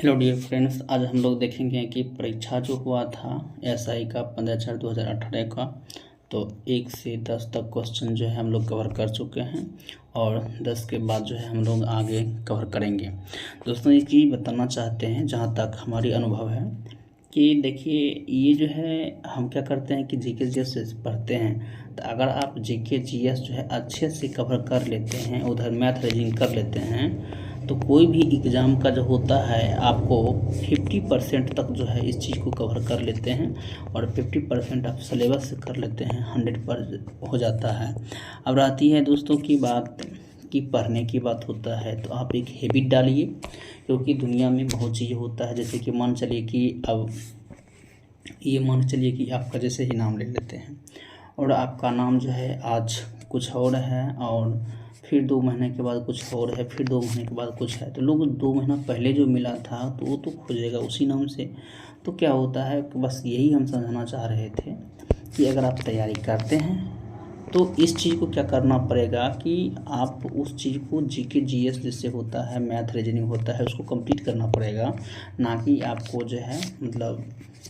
Hello dear friends, आज हम लोग देखेंगे कि परीक्षा जो हुआ था एसआई का 15/4/2018 का। तो 1 से 10 तक क्वेश्चन जो है हम लोग कवर कर चुके हैं और 10 के बाद जो है हम लोग आगे कवर करेंगे। दोस्तों एक चीज़ बताना चाहते हैं, जहाँ तक हमारी अनुभव है कि देखिए ये जो है हम क्या करते हैं कि जीके जीएस पढ़ते हैं। तो अगर आप जीके जीएस जो है अच्छे से कवर कर लेते हैं, उधर मैथ रीजनिंग कर लेते हैं, तो कोई भी एग्ज़ाम का जो होता है आपको 50% तक जो है इस चीज़ को कवर कर लेते हैं और 50% आप सिलेबस से कर लेते हैं, 100 पर हो जाता है। अब रहती है दोस्तों की बात कि पढ़ने की बात होता है, तो आप एक हैबिट डालिए, क्योंकि दुनिया में बहुत चीज़ होता है। जैसे कि मान चलिए कि अब ये मान चलिए कि आपका जैसे ही नाम ले लेते हैं और आपका नाम जो है आज कुछ और है और फिर 2 महीने के बाद कुछ और है, फिर 2 महीने के बाद कुछ है। तो लोग 2 महीना पहले जो मिला था तो वो तो खोजेगा उसी नाम से। तो क्या होता है कि बस यही हम समझाना चाह रहे थे कि अगर आप तैयारी करते हैं तो इस चीज़ को क्या करना पड़ेगा कि आप उस चीज़ को जीके जीएस जिससे होता है, मैथ रीजनिंग होता है, उसको कंप्लीट करना पड़ेगा। ना कि आपको जो है मतलब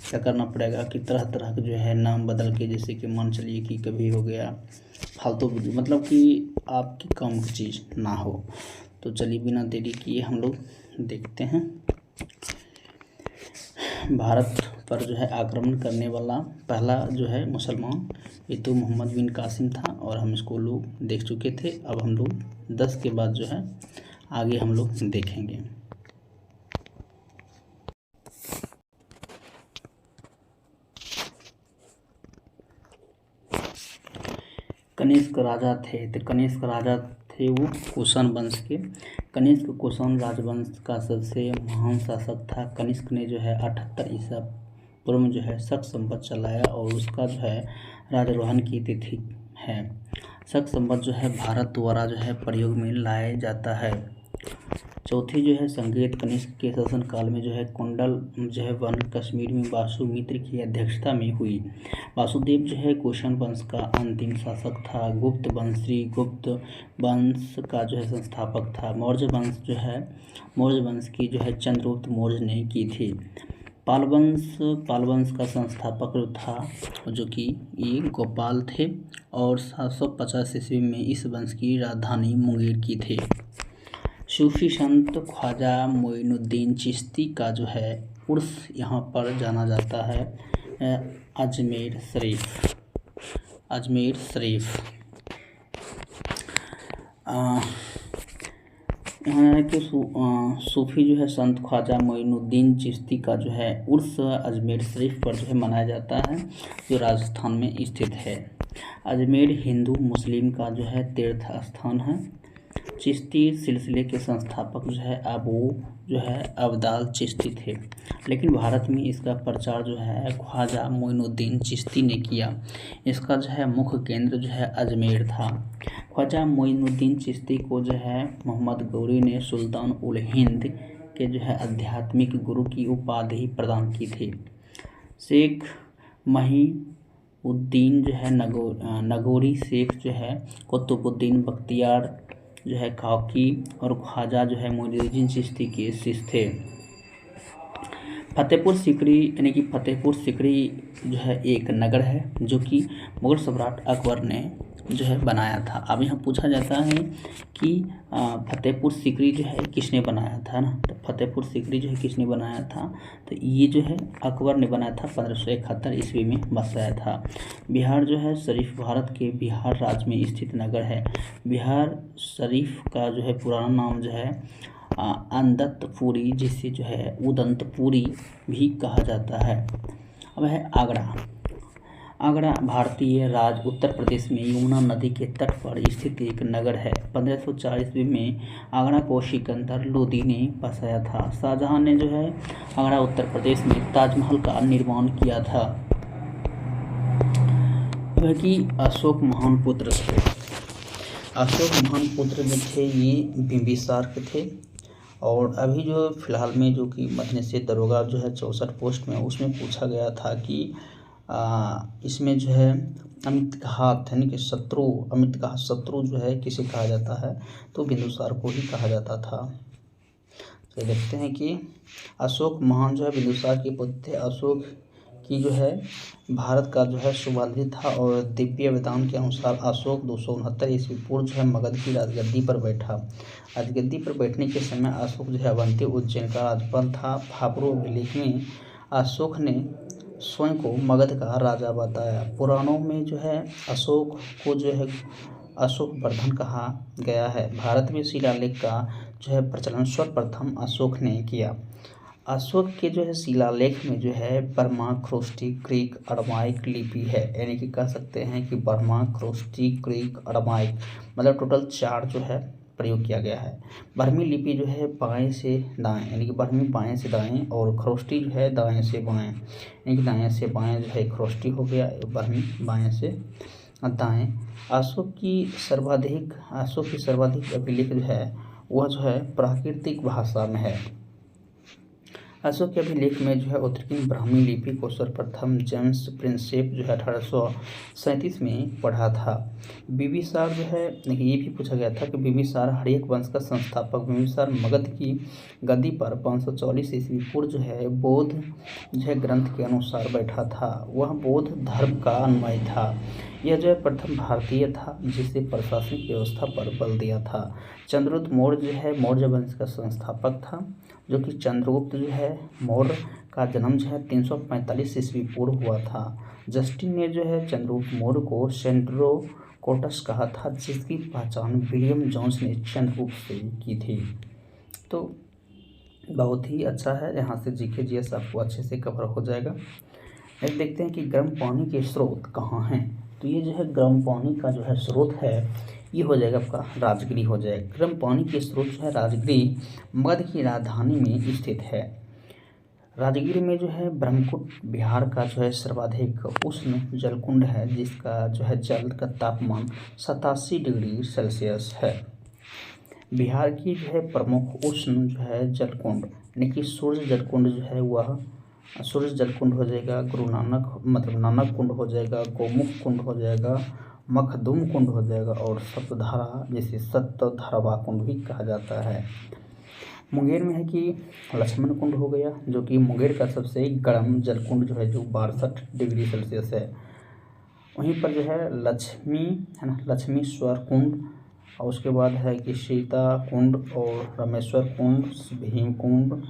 क्या करना पड़ेगा कि तरह तरह के जो है नाम बदल के, जैसे कि मान चलिए कि कभी हो गया फालतू, मतलब कि आपकी काम की चीज़ ना हो। तो चलिए बिना देरी किए हम लोग देखते हैं। भारत पर जो है आक्रमण करने वाला पहला जो है मुसलमान, ये तो मोहम्मद बिन कासिम था और हम इसको लोग देख चुके थे। अब हम लोग 10 के बाद जो है आगे हम लोग देखेंगे। कनिष्क राजा थे, तो कनिष्क राजा थे वो कुषाण वंश के। कनिष्क कुषाण राजवंश का सबसे महान शासक था। कनिष्क ने जो है 78 ईसा पूर्व में जो है शक संवत चलाया और उसका जो है राजारोहण की तिथि है। शक संवत जो है भारत द्वारा जो है प्रयोग में लाया जाता है। चौथी जो है संगीत कनिष्क के शासनकाल में जो है कुंडल जो है वन कश्मीर में वासुमित्र की अध्यक्षता में हुई। वासुदेव जो है कुषाण वंश का अंतिम शासक था। गुप्त वंश का जो है संस्थापक था। मौर्य वंश की जो है चंद्रगुप्त मौर्य ने की थी। पाल वंश का संस्थापक जो था जो कि ये गोपाल थे और 750 ईस्वी में इस वंश की राजधानी मुंगेर की थी। सूफी संत ख्वाजा मोइनुद्दीन चिश्ती का जो है उर्स यहाँ पर जाना जाता है, अजमेर शरीफ। यहाँ है कि सूफी जो है संत ख्वाजा मोइनुद्दीन चिश्ती का जो है उर्स अजमेर शरीफ पर जो है मनाया जाता है, जो राजस्थान में स्थित है। अजमेर हिंदू मुस्लिम का जो है तीर्थ स्थान है। चिश्ती सिलसिले के संस्थापक जो है अब्दाल चिश्ती थे, लेकिन भारत में इसका प्रचार जो है ख्वाजा मोइनुद्दीन चिश्ती ने किया। इसका जो है मुख्य केंद्र जो है अजमेर था। ख्वाजा मोइनुद्दीन चिश्ती को जो है मोहम्मद गौरी ने सुल्तान उल हिंद के जो है आध्यात्मिक गुरु की उपाधि प्रदान की थी। शेख महीउद्दीन जो है नगोरी, शेख जो है कुतुबुद्दीन बख्तियार जो है काकी और ख्वाजा जो है मोइनुद्दीन चिश्ती के शिष्य थे। फतेहपुर सीकरी यानी कि फतेहपुर सीकरी जो है एक नगर है जो कि मुगल सम्राट अकबर ने जो है बनाया था। अब यहाँ पूछा जाता है कि फतेहपुर सीकरी जो है किसने बनाया था ना, तो फतेहपुर सीकरी जो है किसने बनाया था, तो ये जो है अकबर ने बनाया था। 1571 ईस्वी में बसाया था। बिहार जो है शरीफ भारत के बिहार राज्य में स्थित नगर है। बिहार शरीफ का जो है पुराना नाम जो है अंदतपुरी, जिसे जो है उदंतपुरी भी कहा जाता है। अब है आगरा भारतीय राज्य उत्तर प्रदेश में यमुना नदी के तट पर स्थित एक नगर है। 1504 ईस्वी में आगरा को सिकंदर लोदी ने बसाया था। शाहजहां ने जो है आगरा उत्तर प्रदेश में ताजमहल का निर्माण किया था। वह कि अशोक महान पुत्र थे। अशोक महान पुत्र जो थे ये बिंबिसार के थे। और अभी जो फिलहाल में जो कि मध्य निषेध दरोगा जो है 64 पोस्ट में, उसमें पूछा गया था कि इसमें जो है अमितघात यानी कि शत्रु जो है किसे कहा जाता है, तो बिंदुसार को ही कहा जाता था। तो देखते हैं कि अशोक महान जो है बिंदुसार के पुत्र थे। अशोक की जो है भारत का जो है शुभारंभ था और दिव्य वेदांत के अनुसार अशोक 269 ईस्वी पूर्व जो है मगध की राजगद्दी पर बैठा। राजगद्दी पर बैठने के समय अशोक जो है अवंती उज्जैन का राज्यपाल था। भाब्रो अभिलेख में अशोक ने स्वयं को मगध का राजा बताया। पुराणों में जो है अशोक को जो है अशोक वर्धन कहा गया है। भारत में शिलालेख का जो है प्रचलन सर्वप्रथम अशोक ने किया। अशोक के जो है शिलालेख में जो है बर्मा, ख्रोष्टी, ग्रीक, अरामाइक लिपि है, यानी कि कह सकते हैं कि बर्मा, ख्रोष्टी, ग्रीक, अरामाइक मतलब टोटल 4 जो है प्रयोग किया गया है। बर्मी लिपि जो है बाएं से दाएं, यानी कि बर्मी बाएं से दाएं और ख्रोष्टी जो है दाएं से बाएं, यानी कि दाएं से बाएं जो है ख्रोष्टी हो गया, बर्मी बाएं से दाएं। अशोक की सर्वाधिक अभिलेख जो है वह जो है प्राकृतिक भाषा में है। अशोक के अभिलेख में जो है उत्तरीय ब्राह्मी लिपि को सर्वप्रथम जेम्स प्रिंसेप जो है 1837 में पढ़ा था। बिंबिसार जो है ये भी पूछा गया था कि बिंबिसार हर्यक वंश का संस्थापक। बिंबिसार मगध की गद्दी पर 544 ईस्वी पूर्व जो है बौद्ध जो है ग्रंथ के अनुसार बैठा था। वह बौद्ध धर्म का अनुयायी था। यह जो है प्रथम भारतीय था जिसे प्रशासनिक व्यवस्था पर बल दिया था। चंद्रगुप्त मौर्य जो है मौर्य वंश का संस्थापक था, जो कि चंद्रगुप्त जो है मौर्य का जन्म जो है 345 ईस्वी पूर्व हुआ था। जस्टिन ने जो है चंद्रगुप्त मौर्य को सेंड्रोकोटस कहा था, जिसकी पहचान विलियम जोन्स ने चंद्रगुप्त से की थी। तो बहुत ही अच्छा है, यहाँ से जीके जीएस आपको अच्छे से कवर हो जाएगा। नेक्स्ट देखते हैं कि गर्म पानी के स्रोत कहाँ हैं। तो ये जो है गर्म पानी का जो है स्रोत है ये हो जाएगा आपका राजगिरी हो जाएगा। गर्म पानी के स्रोत जो है राजगिरी मगध की राजधानी में स्थित है। राजगिरी में जो है ब्रह्मकुट बिहार का जो है सर्वाधिक उष्ण जलकुंड है, जिसका जो है जल का तापमान 87 डिग्री सेल्सियस है। बिहार की जो है प्रमुख उष्ण जो है जलकुंड यानी कि सूर्य जलकुंड जो है वह सूर्य जलकुंड हो जाएगा, गुरु नानक मतलब नानक कुंड हो जाएगा, गोमुख कुंड हो जाएगा, मखदूम कुंड हो जाएगा और सप्तधारा जिसे सप्तधारा कुंड भी कहा जाता है। मुंगेर में है कि लक्ष्मण कुंड हो गया, जो कि मुंगेर का सबसे गर्म जलकुंड जो है जो 62 डिग्री सेल्सियस है। वहीं पर जो है लक्ष्मी है ना, लक्ष्मीश्वर कुंड, और उसके बाद है कि सीता कुंड और रामेश्वर कुंड, भीम कुंड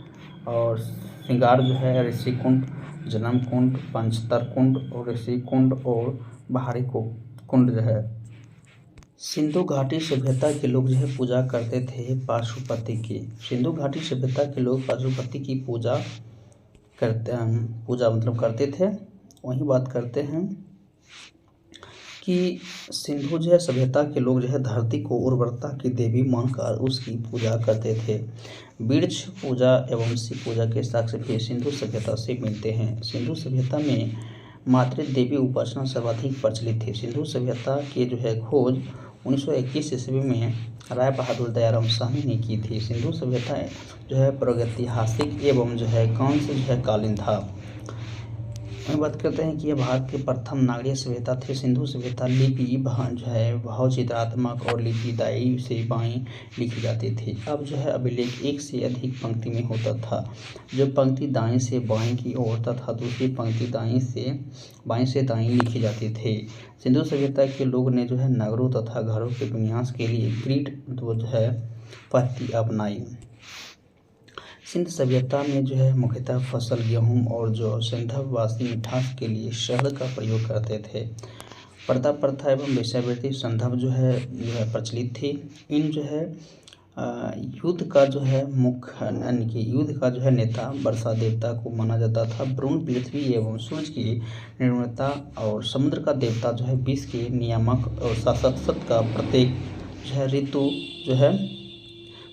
और श्रृंगार जो है ऋषि कुंड, जन्म कुंड, पंचतर कुंड और ऋषि कुंड और बाहरी कुंड जो है। सिंधु घाटी सभ्यता के लोग जो है पूजा करते थे पशुपति की। सिंधु घाटी सभ्यता के लोग पशुपति की पूजा करते थे। वहीं बात करते हैं कि सिंधु जो है सभ्यता के लोग जो है धरती को उर्वरता की देवी मानकर उसकी पूजा करते थे। वृक्ष पूजा एवं शिव पूजा के साक्ष्य भी सिंधु सभ्यता से मिलते हैं। सिंधु सभ्यता में मातृ देवी उपासना सर्वाधिक प्रचलित थी। सिंधु सभ्यता की जो है खोज 1921 ईस्वी में राय बहादुर दयाराम साहनी ने की थी। सिंधु सभ्यता जो है प्रागैतिहासिक एवं जो है कांस्य जो है कालीन था। वहीं बात करते हैं कि यह भारत की प्रथम नागरीय सभ्यता थी। सिंधु सभ्यता लिपि जो है भावचित्रात्मक और लिपिदायी से बाईं लिखी जाती थी। अब जो है अभिलेख एक से अधिक पंक्ति में होता था, जो पंक्ति दाएं से बाएं की ओर तथा दूसरी पंक्ति बाएं से दाएं लिखी जाती थी। सिंधु सभ्यता के लोग ने जो है नगरों तथा घरों के विन्यास के लिए ग्रिड जो है पद्धति अपनाई। सिंध सभ्यता में जो है मुख्यतः फसल गेहूं और जो संदर्भवासी मिठास के लिए शहद का प्रयोग करते थे। पर्दा प्रथा एवं वेश्यावृत्ति संदर्भ जो है प्रचलित थी। इन जो है युद्ध का जो है मुख्य यानी कि युद्ध का जो है नेता वर्षा देवता को माना जाता था। वरुण पृथ्वी एवं सूर्य की निर्मलता और समुद्र का देवता जो है विश्व के नियामक और शासक का प्रत्येक जो है ऋतु जो है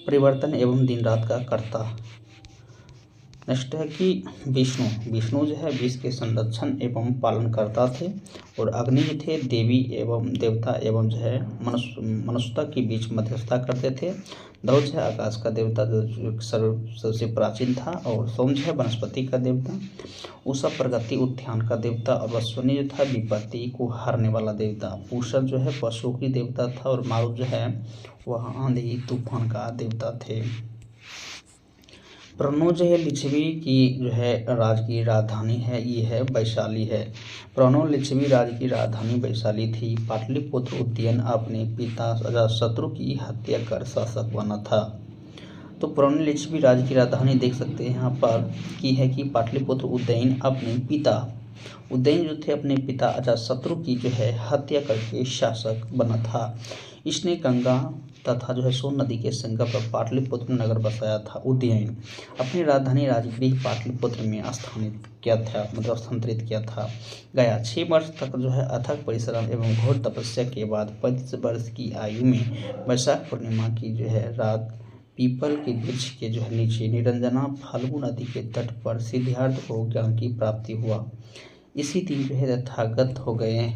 परिवर्तन एवं दिन रात का कर्ता। नेक्स्ट है कि विष्णु जो है विश्व के संरक्षण एवं पालन करता थे और अग्नि जो थे देवी एवं देवता एवं जो है मनुष्यता के बीच मध्यस्थता करते थे। ध्रुव जो है आकाश का देवता जो सबसे प्राचीन था और सोम जो है वनस्पति का देवता, उषा प्रगति उत्थान का देवता और अश्विनी जो था विपत्ति को हारने वाला देवता, पूषा जो है पशुओं की देवता था और मारुत जो है वह आंधी तूफान का देवता थे। प्रणो जो है लिच्छवी की जो है राज्य की राजधानी है, ये है वैशाली है। प्रणो लिच्छवी राज्य की राजधानी वैशाली थी। पाटलिपुत्र उदयन अपने पिता अजातशत्रु की हत्या कर शासक बना था। तो प्रणो लिच्छवी राज्य की राजधानी देख सकते हैं यहाँ पर की है कि पाटलिपुत्र उदयन अपने पिता उदयन जो थे अपने पिता अजातशत्रु की जो है हत्या करके शासक बना था। इसने गंगा तथा जो है सोन नदी के संगम पर पाटलिपुत्र नगर बसाया था। उदयन अपनी राजधानी राजगृह पाटलिपुत्र में स्थानांतरित किया था गया। 6 वर्ष तक जो है अथक परिश्रम एवं घोर तपस्या के बाद 35 वर्ष की आयु में वैशाख पूर्णिमा की जो है रात पीपल के वृक्ष के जो है नीचे निरंजना फाल्गु नदी के तट पर सिद्धार्थ को ज्ञान की प्राप्ति हुआ। इसी दिन जो है तथागत हो गए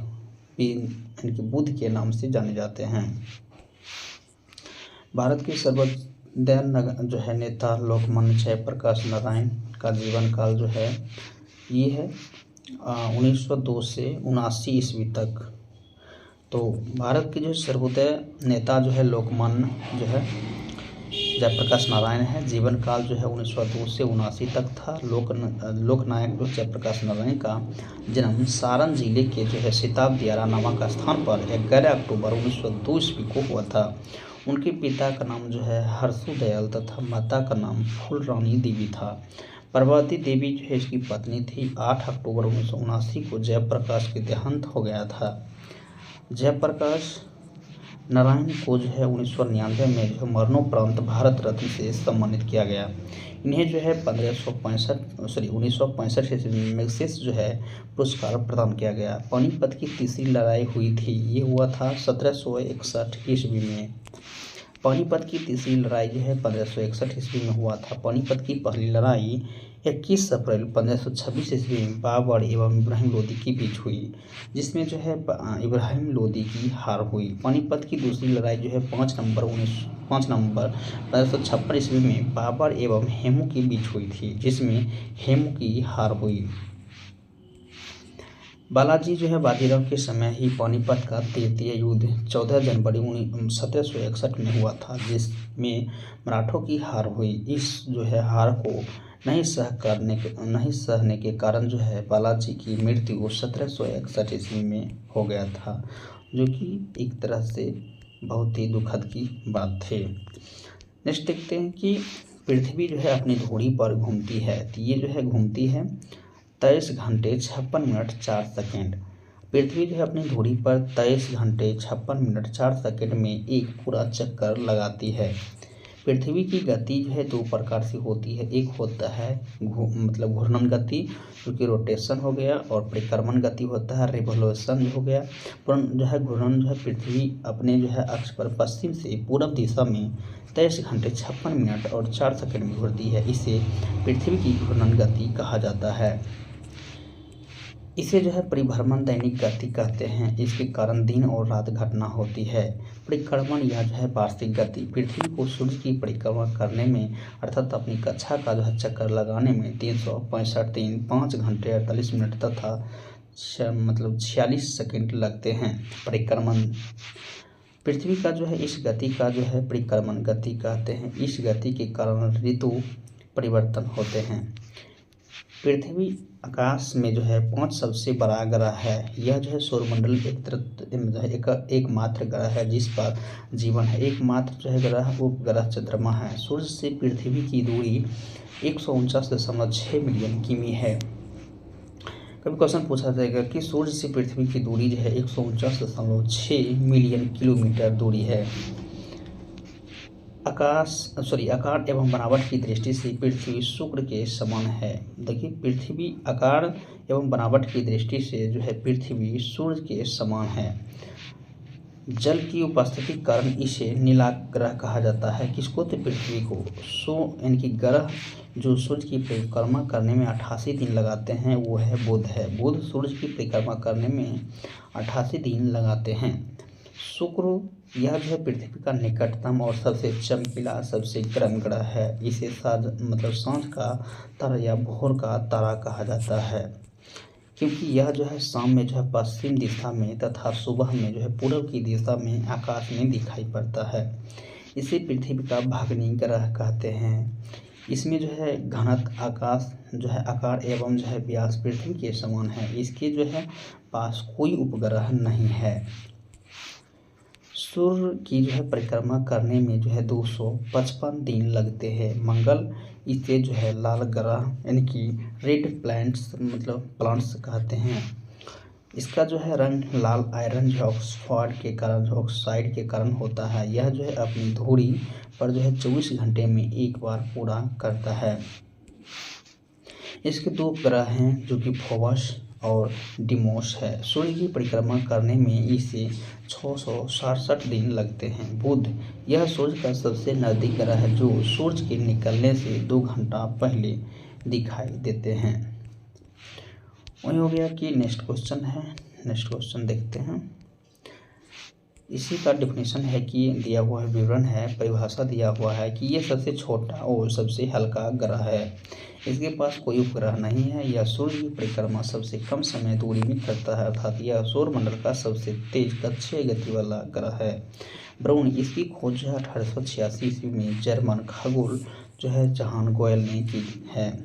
इनके बुद्ध के नाम से जाने जाते हैं। भारत के सर्वोदय जो है नेता लोकमान्य जयप्रकाश नारायण का जीवन काल जो है ये है 1902 से 79 ईस्वी तक। तो भारत के जो सर्वोदय नेता जो है लोकमान्य जो है जयप्रकाश नारायण है। जीवन काल जो है 1902 से 79 तक था। लोकनायक जो जयप्रकाश नारायण का जन्म सारण जिले के जो है सिताब दियारा नामक स्थान पर 11 अक्टूबर 1902 ईस्वी को हुआ था। उनके पिता का नाम जो है हर्षु दयाल तथा माता का नाम फूल रानी देवी था। प्रभावती देवी जो है इसकी पत्नी थी। 8 अक्टूबर 1979 को जयप्रकाश के देहांत हो गया था। जयप्रकाश नारायण को जो है 1999 में जो मरणोपरांत भारत रत्न से सम्मानित किया गया। इन्हें जो है 1965 ईस्वी में मैग्सेसे जो है पुरस्कार प्रदान किया गया। पानीपत की तीसरी लड़ाई हुई थी, ये हुआ था 1761 ईस्वी में। पानीपत की तीसरी लड़ाई जो है 1561 ईस्वी में हुआ था। पानीपत की पहली लड़ाई 21 अप्रैल 1526 ईस्वी में बाबर एवं इब्राहिम लोदी के बीच हुई, जिसमें जो है इब्राहिम लोदी की हार हुई। पानीपत की दूसरी लड़ाई जो है 5 नवंबर 1556 ईस्वी में बाबर एवं हेमू के बीच हुई थी, जिसमें हेमू की हार हुई। बालाजी जो है बाजीराव के समय ही पानीपत का तृतीय युद्ध 14 जनवरी 1761 में हुआ था, जिसमें मराठों की हार हुई। इस जो है हार को नहीं सहने के कारण जो है बालाजी की मृत्यु 1761 ईस्वी में हो गया था, जो कि एक तरह से बहुत ही दुखद की बात थी। नेक्स्ट देखते हैं कि पृथ्वी जो है अपनी धुरी पर घूमती है, तो ये जो है घूमती है 23 घंटे 56 मिनट 4 सेकेंड। पृथ्वी जो है अपनी धुरी पर 23 घंटे 56 मिनट 4 सेकेंड में एक पूरा चक्कर लगाती है। पृथ्वी की गति जो है 2 प्रकार से होती है। एक होता है घूर्णन गति, जो कि रोटेशन हो गया, और परिक्रमण गति होता है, रिवोल्यूशन हो गया। जो है घूर्णन जो है पृथ्वी अपने जो है अक्ष पर पश्चिम से पूर्व दिशा में 23 घंटे 56 मिनट और 4 सेकेंड में घूमती है। इसे पृथ्वी की घूर्णन गति कहा जाता है। इसे जो है परिभ्रमण दैनिक गति कहते हैं। इसके कारण दिन और रात घटना होती है। परिक्रमण या जो है वार्षिक गति, पृथ्वी को सूर्य की परिक्रमा करने में अर्थात अपनी कक्षा का जो है चक्कर लगाने में 365 दिन 5 घंटे 48 मिनट तथा 46 सेकेंड लगते हैं। परिक्रमण पृथ्वी का जो है इस गति का जो है परिक्रमण गति कहते हैं। इस गति के कारण ऋतु परिवर्तन होते हैं। पृथ्वी आकाश में जो है 5 सबसे बड़ा ग्रह है। यह जो है सौरमंडल एकमात्र ग्रह है जिस पर जीवन है। एकमात्र जो है ग्रह उपग्रह चंद्रमा है। सूर्य से पृथ्वी की दूरी 149.6 मिलियन किमी है। कभी क्वेश्चन पूछा जाएगा कि सूर्य से पृथ्वी की दूरी जो है 149.6 मिलियन किलोमीटर दूरी है। आकार एवं बनावट की दृष्टि से पृथ्वी शुक्र के समान है। देखिए, पृथ्वी आकार एवं बनावट की दृष्टि से जो है पृथ्वी सूर्य के समान है। जल की उपस्थिति के कारण इसे नीला ग्रह कहा जाता है। किसको? तो पृथ्वी को। इनकी ग्रह जो सूर्य की परिक्रमा करने में 88 दिन लगाते हैं वो है बुध है। बुध सूर्य की परिक्रमा करने में 88 दिन लगाते हैं। शुक्र यह जो है पृथ्वी का निकटतम और सबसे चमकीला सबसे गर्म ग्रह है। इसे सांझ का तारा या भोर का तारा कहा जाता है, क्योंकि यह जो है शाम में जो है पश्चिम दिशा में तथा सुबह में जो है पूर्व की दिशा में आकाश में दिखाई पड़ता है। इसे पृथ्वी का भाग्नि ग्रह कहते हैं। इसमें जो है घनत्व आकाश जो है आकार एवं जो है व्यास पृथ्वी के समान है। इसके जो है पास कोई उपग्रह नहीं है। सूर्य की जो है परिक्रमा करने में जो है 255 दिन लगते हैं। मंगल इसे जो है लाल ग्रह यानी कि रेड प्लैनेट्स मतलब प्लांट्स कहते हैं। इसका जो है रंग लाल आयरन जो ऑक्साइड के कारण होता है। यह जो है अपनी धुरी पर जो है 24 घंटे में एक बार पूरा करता है। इसके 2 ग्रह हैं जो कि फोबस और डिमोस है। सूर्य की परिक्रमा करने में इसे 667 दिन लगते हैं। बुध यह सूर्य का सबसे नज़दीक ग्रह है जो सूर्य के निकलने से 2 घंटा पहले दिखाई देते हैं। वही हो गया कि नेक्स्ट क्वेश्चन देखते हैं। इसी का डेफिनेशन है कि दिया हुआ है, विवरण है, परिभाषा दिया हुआ है कि यह सबसे छोटा और सबसे हल्का ग्रह है। इसके पास कोई उपग्रह नहीं है। यह सूर्य की परिक्रमा सबसे कम समय दूरी में करता है, अर्थात यह सौरमंडल का सबसे तेज कक्षीय गति वाला ग्रह है। ब्राउन इसकी खोज जो है 1886 ईस्वी में जर्मन खगोल जो है जहान गोयल ने की है।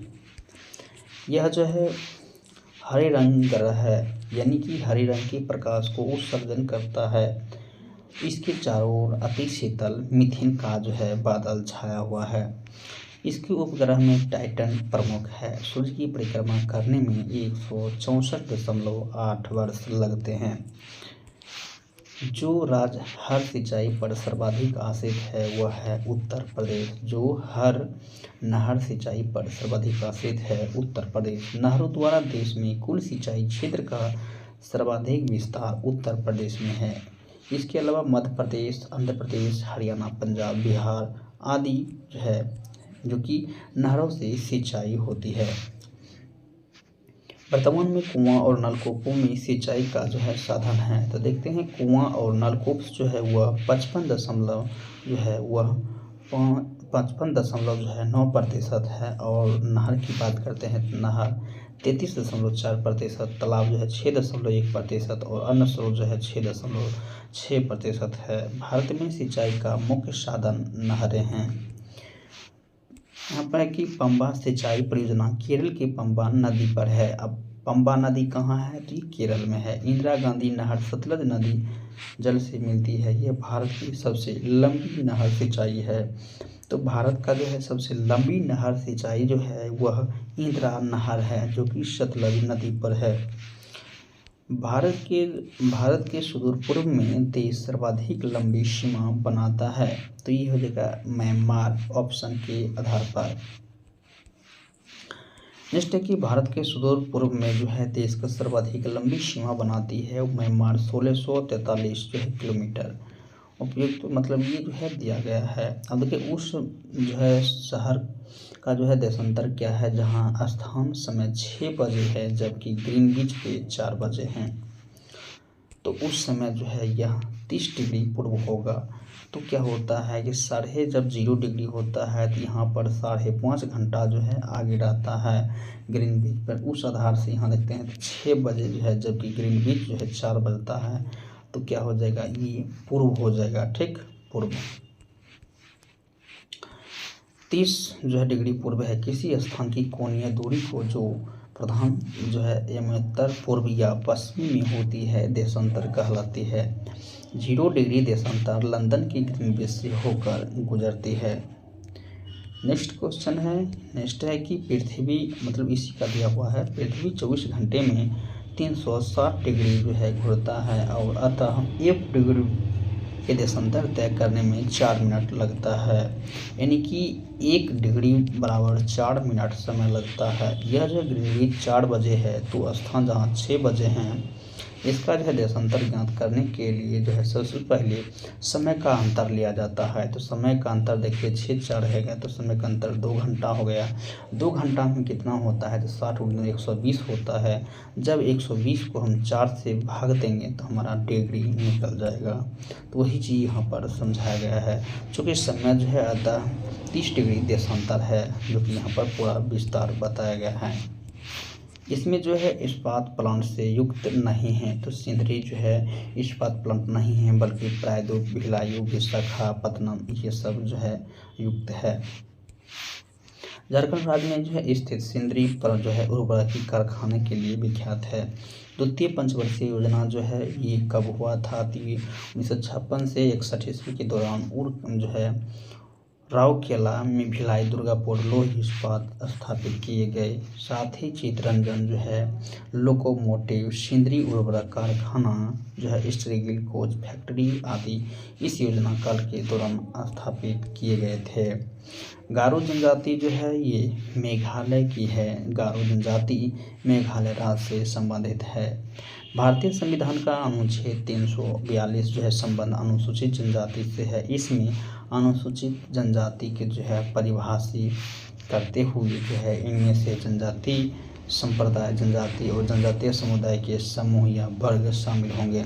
यह जो है हरे रंग ग्रह है, यानी कि हरे रंग के प्रकाश को उत्सर्जन करता है। इसके चारों ओर अति शीतल मीथेन का जो है बादल छाया हुआ है। इसके उपग्रह में टाइटन प्रमुख है। सूर्य की परिक्रमा करने में 164.8 वर्ष लगते हैं। जो राज्य हर सिंचाई पर सर्वाधिक आश्रित है वह है उत्तर प्रदेश। नहरों द्वारा देश में कुल सिंचाई क्षेत्र का सर्वाधिक विस्तार उत्तर प्रदेश में है। इसके अलावा मध्य प्रदेश, आंध्र प्रदेश, हरियाणा, पंजाब, बिहार आदि जो है जो कि नहरों से सिंचाई होती है। वर्तमान में कुआं और नलकूपों में सिंचाई का जो है साधन है। तो देखते हैं कुआं और नलकूप जो है वह 55.9% है। और नहर की बात करते हैं तो नहर 33.4%, तालाब जो है 6.1% और अन्य स्रोत जो है 6.6% है। भारत में सिंचाई का मुख्य साधन नहरें हैं। यहाँ पर है कि पंबा सिंचाई परियोजना केरल की पंबा नदी पर है। अब पंबा नदी कहाँ है तो ये केरल में है। इंदिरा गांधी नहर सतलज नदी जल से मिलती है। यह भारत की सबसे लंबी नहर सिंचाई है। तो भारत का जो है सबसे लंबी नहर सिंचाई जो है वह इंदिरा नहर है जो कि सतलज नदी पर है। भारत के सुदूर पूर्व में देश सर्वाधिक लंबी सीमा बनाता है। तो ये हो जाएगा म्यांमार ऑप्शन के आधार पर। नेक्स्ट है कि भारत के सुदूर पूर्व में जो है देश का सर्वाधिक लंबी सीमा बनाती है म्यांमार 1643 जो है किलोमीटर। उपयुक्त मतलब ये जो है दिया गया है। अब देखिए उस जो है शहर का जो है देशांतर क्या है जहां स्थान समय 6 बजे है जबकि ग्रीनविच पे 4 बजे हैं। तो उस समय जो है यह 30 डिग्री पूर्व होगा। तो क्या होता है कि जब 0 डिग्री होता है तो यहाँ पर 5.5 घंटा जो है आगे रहता है ग्रीनविच पर। उस आधार से यहाँ देखते हैं तो 6 बजे जो है जबकि ग्रीनविच जो है 4 बजता है। तो क्या हो जाएगा ये पूर्व हो जाएगा, ठीक, पूर्व। 30 जो है डिग्री पूर्व है किसी स्थान की कोणीय दूरी को जो प्रधान जो है उत्तर पूर्व या पश्चिमी में होती है देशांतर कहलाती है। 0 डिग्री देशांतर लंदन की ग्रीनविच से होकर गुजरती है। नेक्स्ट है कि पृथ्वी मतलब इसी का दिया हुआ है। पृथ्वी 24 घंटे में 360 डिग्री जो है घूरता है और अतः 1 डिग्री के देशांतर तय करने में 4 मिनट लगता है। यानी कि 1 डिग्री बराबर 4 मिनट समय लगता है। यह जो ग्रीनविच 4 बजे है तो स्थान जहाँ 6 बजे हैं इसका जो है देशांतर ज्ञात करने के लिए जो है सबसे पहले समय का अंतर लिया जाता है। तो समय का अंतर देखिए 6-4 है तो समय का अंतर 2 घंटा हो गया। 2 घंटा में कितना होता है तो 60 × 120 होता है। जब 120 को हम 4 से भाग देंगे तो हमारा डिग्री निकल जाएगा। तो वही चीज़ यहाँ पर समझाया गया है। चूँकि समय जो है अतः 30 डिग्री देशांतर है जो कि यहाँ पर पूरा विस्तार बताया गया है। इसमें जो है इस्पात प्लांट से युक्त नहीं है। तो सिंदरी जो है इस्पात प्लांट नहीं है बल्कि प्रायद्वीप, भिलाई, विशाखापत्तनम ये सब जो है युक्त है। झारखंड राज्य में जो है स्थित सिंदरी पर जो है उर्वरक कारखाने के लिए विख्यात है। द्वितीय पंचवर्षीय योजना जो है ये कब हुआ था? तो ये 1956 से 61 ईस्वी के दौरान जो है राउरकेला में भिलाई दुर्गापुर लोह इस्पात स्थापित किए गए। साथ ही चितरंजन जो है लोकोमोटिव, सिंदरी उर्वरक कारखाना जो है स्टील कोच फैक्ट्री आदि इस योजना काल के दौरान स्थापित किए गए थे। गारो जनजाति जो है ये मेघालय की है। गारो जनजाति मेघालय राज्य से संबंधित है। भारतीय संविधान का अनुच्छेद 342 जो है संबंध अनुसूचित जनजाति से है। इसमें अनुसूचित जनजाति के जो है परिभाषित करते हुए जो है इनमें से जनजाति संप्रदाय, जनजाति और जनजातीय समुदाय के समूह या वर्ग शामिल होंगे,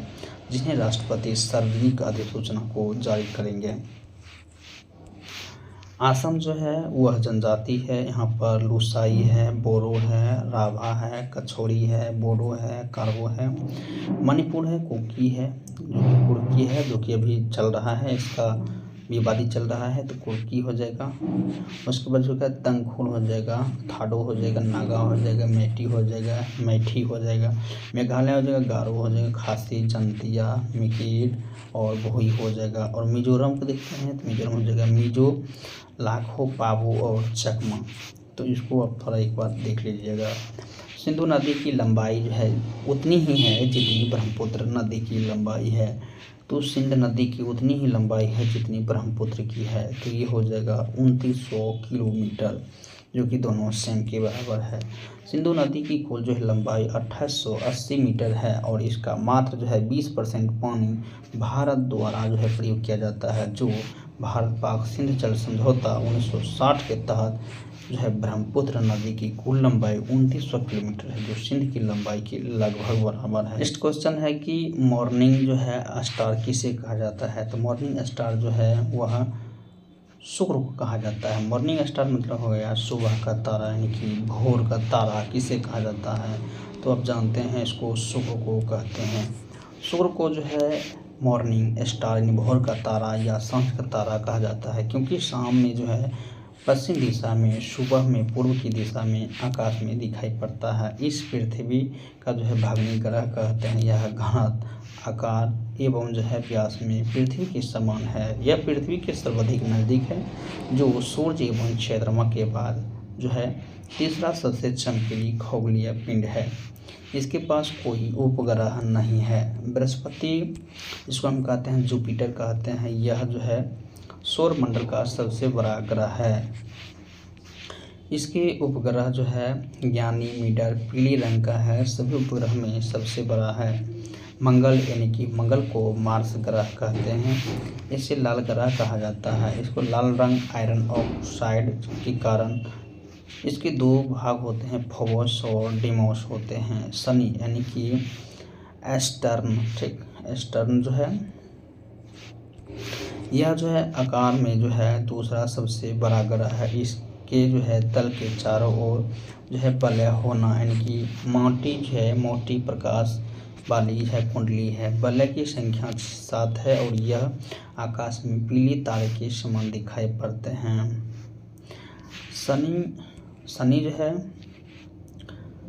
जिन्हें राष्ट्रपति सार्वजनिक अधिसूचना को जारी करेंगे। असम जो है वह जनजाति है। यहाँ पर लूसाई है, बोरो है, राभा है, कछोरी है, बोडो है, कारबो है। मणिपुर है, कुकी है, जो कि कुर्की है, जो कि अभी चल रहा है, इसका विवादी चल रहा है, तो कुर्की हो जाएगा। उसके बाद जो है तंगखुल हो जाएगा, थाडो हो जाएगा, नागा हो जाएगा, मेटी हो जाएगा, मैठी हो जाएगा, मेघालय हो जाएगा, गारो हो जाएगा, खासी, जंतिया, मिकिर और भोई हो जाएगा। और मिजोरम को देखते हैं तो मिजोरम हो जाएगा मिजो, लाखो, पाबो और चकमा। तो इसको आप थोड़ा एक बार देख लीजिएगा। सिंधु नदी की लंबाई जो है उतनी ही है जितनी ब्रह्मपुत्र नदी की लंबाई है। तो सिंध नदी की उतनी ही लंबाई है जितनी ब्रह्मपुत्र की है। तो ये हो जाएगा 2900 किलोमीटर, जो कि दोनों सेम के बराबर है। सिंधु नदी की कुल जो है लंबाई 2880 मीटर है और इसका मात्र जो है 20% पानी भारत द्वारा जो है प्रयोग किया जाता है, जो भारत पाक सिंध जल समझौता 1960 के तहत जो है ब्रह्मपुत्र नदी की कुल लंबाई 2900 किलोमीटर है, जो सिंध की लंबाई के लगभग बराबर है। नेक्स्ट क्वेश्चन है कि मॉर्निंग जो है स्टार किसे कहा जाता है? तो मॉर्निंग स्टार जो है वह शुक्र को कहा जाता है। मॉर्निंग स्टार मतलब हो गया सुबह का तारा, यानी कि भोर का तारा किसे कहा जाता है? तो आप जानते हैं इसको शुक्र को कहते हैं। शुक्र को जो है मॉर्निंग स्टार यानी भोर का तारा या सांझ का तारा कहा जाता है, क्योंकि शाम में जो है पश्चिम दिशा में, सुबह में पूर्व की दिशा में आकाश में दिखाई पड़ता है। इस पृथ्वी का जो है भाग्नि ग्रह कहते हैं। यह घनत्व, आकार एवं जो है व्यास में पृथ्वी के समान है। यह पृथ्वी के सर्वाधिक नज़दीक है, जो सूर्य एवं चंद्रमा के बाद जो है तीसरा सबसे चमकीली खगोलीय पिंड है। इसके पास कोई उपग्रह नहीं है। बृहस्पति, जिसको हम कहते हैं जुपिटर कहते हैं, यह जो है सौर मंडल का सबसे बड़ा ग्रह है। इसके उपग्रह जो है गैनीमीड पीली रंग का है, सभी उपग्रह में सबसे बड़ा है। मंगल, यानी कि मंगल को मार्स ग्रह कहते हैं। इसे लाल ग्रह कहा जाता है। इसको लाल रंग आयरन ऑक्साइड के कारण इसके दो भाग होते हैं, फोबोस और डिमोस होते हैं। शनि, यानी कि एस्टर्न, ठीक, एस्टर्न जो है यह जो है आकार में जो है दूसरा सबसे बड़ा ग्रह है। इसके जो है तल के चारों ओर जो है वलय होना, यानी कि मोटी जो है मोटी प्रकाश वाली है कुंडली है। वलय की संख्या 7 है और यह आकाश में पीली तारे के समान दिखाई पड़ते हैं। शनि जो है,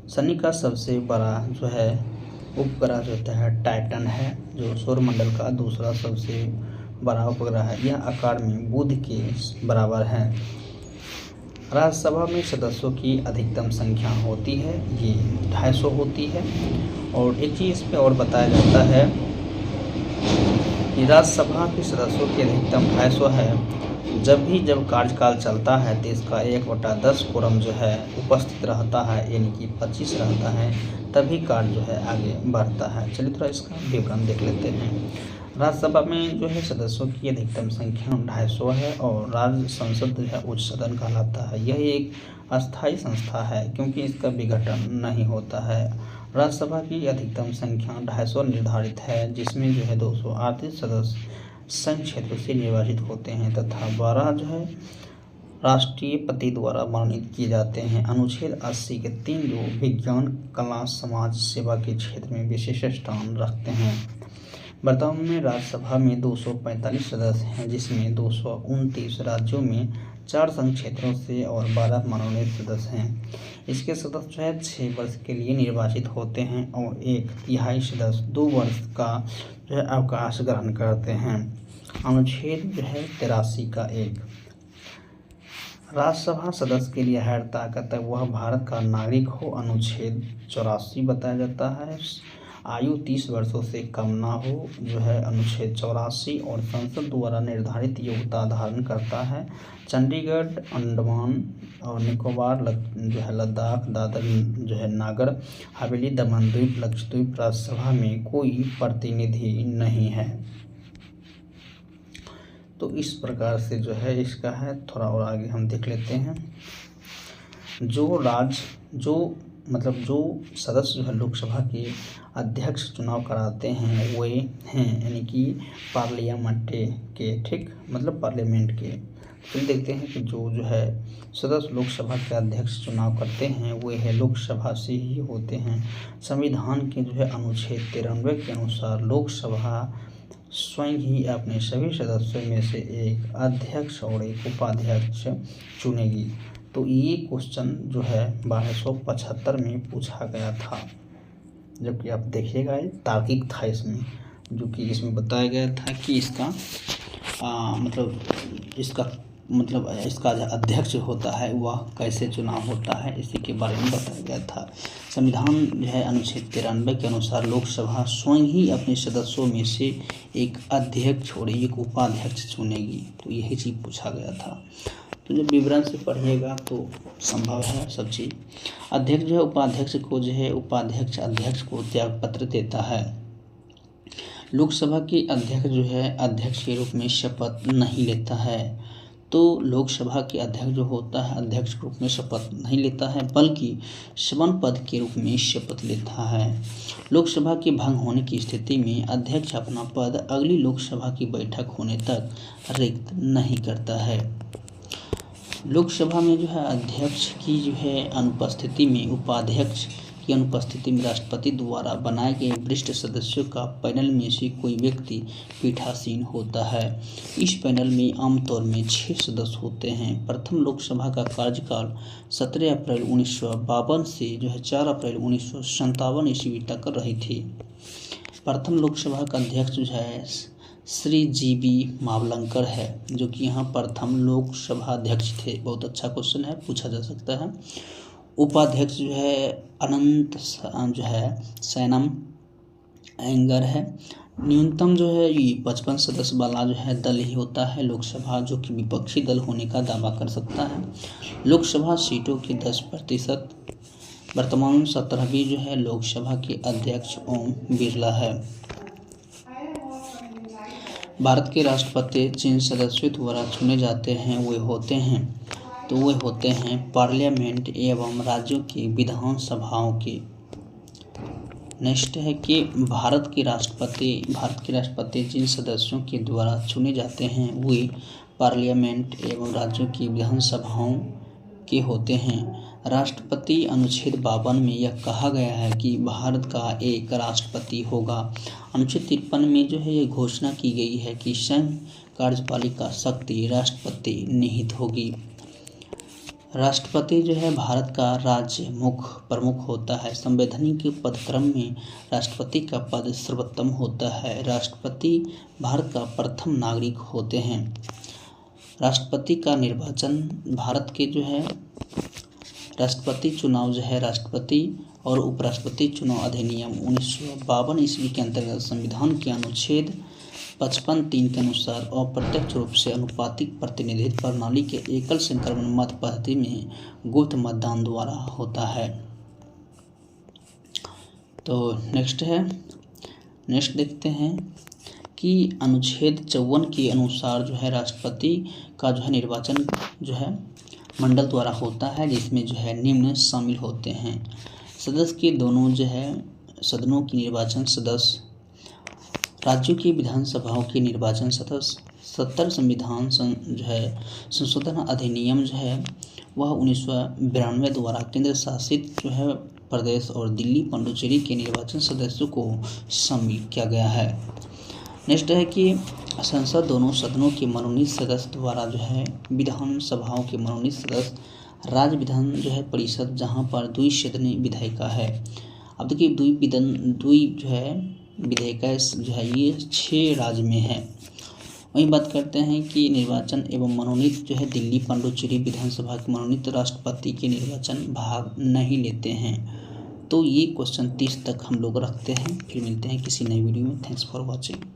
शनि का सबसे बड़ा जो है उपग्रह जो होता है टाइटन है, जो सौरमंडल का दूसरा सबसे बड़ा उपग्रह है। यह आकार में बुध के बराबर है। राज्यसभा में सदस्यों की अधिकतम संख्या होती है, ये 250 होती है। और एक चीज़ इस पर और बताया जाता है कि राज्यसभा के सदस्यों की अधिकतम 250 है। जब कार्यकाल चलता है तो इसका 1/10 कोरम जो है उपस्थित रहता है, यानी कि 25 रहता है, तभी कार्य जो है आगे बढ़ता है। चलिए थोड़ा इसका विवरण देख लेते हैं। राज्यसभा में जो है सदस्यों की अधिकतम संख्या 250 है और राज्य संसद जो है उच्च सदन कहलाता है। यह एक अस्थायी संस्था है, क्योंकि इसका विघटन नहीं होता है। राज्यसभा की अधिकतम संख्या 250 निर्धारित है, जिसमें जो है 238 सदस्य संघ क्षेत्र से निर्वाचित होते हैं तथा 12 जो है राष्ट्रपति द्वारा मनोनीत किए जाते हैं। अनुच्छेद 80 के 3 जो विज्ञान, कला, समाज सेवा के क्षेत्र में विशेष स्थान रखते हैं। वर्तमान में राज्यसभा में 245 सदस्य हैं, जिसमें 229 राज्यों में 4 संघ क्षेत्रों से और 12 मनोनीत सदस्य हैं। इसके सदस्य जो है 6 वर्ष के लिए निर्वाचित होते हैं और 1/3 सदस्य 2 वर्ष का जो है अवकाश ग्रहण करते हैं। अनुच्छेद जो है 83 का 1, राज्यसभा सदस्य के लिए हैड ताकत है वह भारत का नागरिक हो। अनुच्छेद 84 बताया जाता है आयु 30 वर्षों से कम ना हो, जो है अनुच्छेद 84, और संसद द्वारा निर्धारित योग्यता धारण करता है। चंडीगढ़, अंडमान और निकोबार, जो है लद्दाख, दादर जो है नागर हवेली, दमन द्वीप, लक्षद्वीप राज्यसभा में कोई प्रतिनिधि नहीं है। तो इस प्रकार से जो है इसका है। थोड़ा और आगे हम देख लेते हैं। जो सदस्य जो है लोकसभा के अध्यक्ष चुनाव कराते हैं वे हैं यानी कि पार्लियामेंट के, ठीक, मतलब पार्लियामेंट के। फिर देखते हैं कि जो है सदस्य लोकसभा के अध्यक्ष चुनाव करते हैं वे है लोकसभा से ही होते हैं। संविधान के जो है अनुच्छेद 93 के अनुसार लोकसभा स्वयं ही अपने सभी सदस्यों में से एक अध्यक्ष और एक उपाध्यक्ष चुनेगी। तो ये क्वेश्चन जो है 1275 में पूछा गया था, जबकि आप देखिएगा ये तार्किक था इसमें, जो कि इसमें बताया गया था कि इसका इसका जो अध्यक्ष होता है वह कैसे चुनाव होता है, इसी के बारे में बताया गया था। संविधान जो है अनुच्छेद 93 के अनुसार लोकसभा स्वयं ही अपने सदस्यों में से एक अध्यक्ष और एक उपाध्यक्ष चुनेगी। तो यही चीज़ पूछा गया था। तो जब विवरण से पढ़िएगा तो संभव है सब चीज़। अध्यक्ष जो है उपाध्यक्ष को जो है उपाध्यक्ष अध्यक्ष को त्यागपत्र देता है। लोकसभा के अध्यक्ष जो है अध्यक्ष के रूप में शपथ नहीं लेता है। तो लोकसभा के अध्यक्ष जो होता है अध्यक्ष के रूप में शपथ नहीं लेता है, बल्कि शवन पद के रूप में शपथ लेता है। लोकसभा के भंग होने की स्थिति में अध्यक्ष अपना पद अगली लोकसभा की बैठक होने तक रिक्त नहीं करता है। लोकसभा में जो है अध्यक्ष की जो है अनुपस्थिति में उपाध्यक्ष की अनुपस्थिति में राष्ट्रपति द्वारा बनाए गए वरिष्ठ सदस्यों का पैनल में से कोई व्यक्ति पीठासीन होता है। इस पैनल में आमतौर में 6 सदस्य होते हैं। प्रथम लोकसभा का कार्यकाल 17 अप्रैल 1952 से जो है 4 अप्रैल 1957 ईस्वी तक रही थी। प्रथम लोकसभा का अध्यक्ष जो है श्री जी.बी. मावलंकर है, जो कि यहाँ प्रथम लोकसभा अध्यक्ष थे। बहुत अच्छा क्वेश्चन है, पूछा जा सकता है। उपाध्यक्ष जो है अनंत जो है सैनम एंगर है। न्यूनतम जो है ये 55 सदस्य वाला जो है दल ही होता है लोकसभा, जो कि विपक्षी दल होने का दावा कर सकता है। लोकसभा सीटों के 10%। वर्तमान 17वीं जो है लोकसभा के अध्यक्ष ओम बिरला है। भारत के राष्ट्रपति जिन सदस्यों द्वारा चुने जाते हैं वे होते हैं पार्लियामेंट एवं राज्यों की विधानसभाओं के। नेक्स्ट है कि भारत के राष्ट्रपति जिन सदस्यों के द्वारा चुने जाते हैं वे पार्लियामेंट एवं राज्यों की विधानसभाओं के होते हैं। राष्ट्रपति अनुच्छेद 52 में यह कहा गया है कि भारत का एक राष्ट्रपति होगा। अनुच्छेद 53 में जो है ये घोषणा की गई है कि संघ कार्यपालिका शक्ति राष्ट्रपति निहित होगी। राष्ट्रपति जो है भारत का राज्य प्रमुख होता है। संवैधानिक पदक्रम में राष्ट्रपति का पद सर्वोत्तम होता है। राष्ट्रपति भारत का प्रथम नागरिक होते हैं। राष्ट्रपति का निर्वाचन भारत के जो है राष्ट्रपति चुनाव जो है राष्ट्रपति और उपराष्ट्रपति चुनाव अधिनियम 1952 ईस्वी के अंतर्गत संविधान के अनुच्छेद 55(3) के अनुसार अप्रत्यक्ष रूप से अनुपातिक प्रतिनिधित्व प्रणाली के एकल संक्रमण मत पद्धति में गुप्त मतदान द्वारा होता है। तो नेक्स्ट देखते हैं कि अनुच्छेद 54 के अनुसार जो है राष्ट्रपति का जो है निर्वाचन जो है मंडल द्वारा होता है, जिसमें जो है निम्न शामिल होते हैं। सदस्य के दोनों जो है सदनों की निर्वाचन सदस्य, राज्यों की विधानसभाओं के निर्वाचन सदस्य। 70 संविधान जो है संशोधन अधिनियम जो है वह 1992 द्वारा केंद्र शासित जो है प्रदेश और दिल्ली पुडुचेरी के निर्वाचन सदस्यों को शामिल किया गया है। नेक्स्ट है कि संसद दोनों सदनों के मनोनीत सदस्य द्वारा जो है विधान सभाओं के मनोनीत सदस्य राज्य विधान जो है परिषद जहाँ पर द्विसदनीय विधायिका है। अब देखिए द्वि जो है विधायिका जो है ये 6 राज्य में है। वहीं बात करते हैं कि निर्वाचन एवं मनोनीत जो है दिल्ली पांडुचेरी विधानसभा के मनोनीत राष्ट्रपति के निर्वाचन भाग नहीं लेते हैं। तो ये क्वेश्चन 30 तक हम लोग रखते हैं। फिर मिलते हैं किसी नई वीडियो में। Thanks for watching.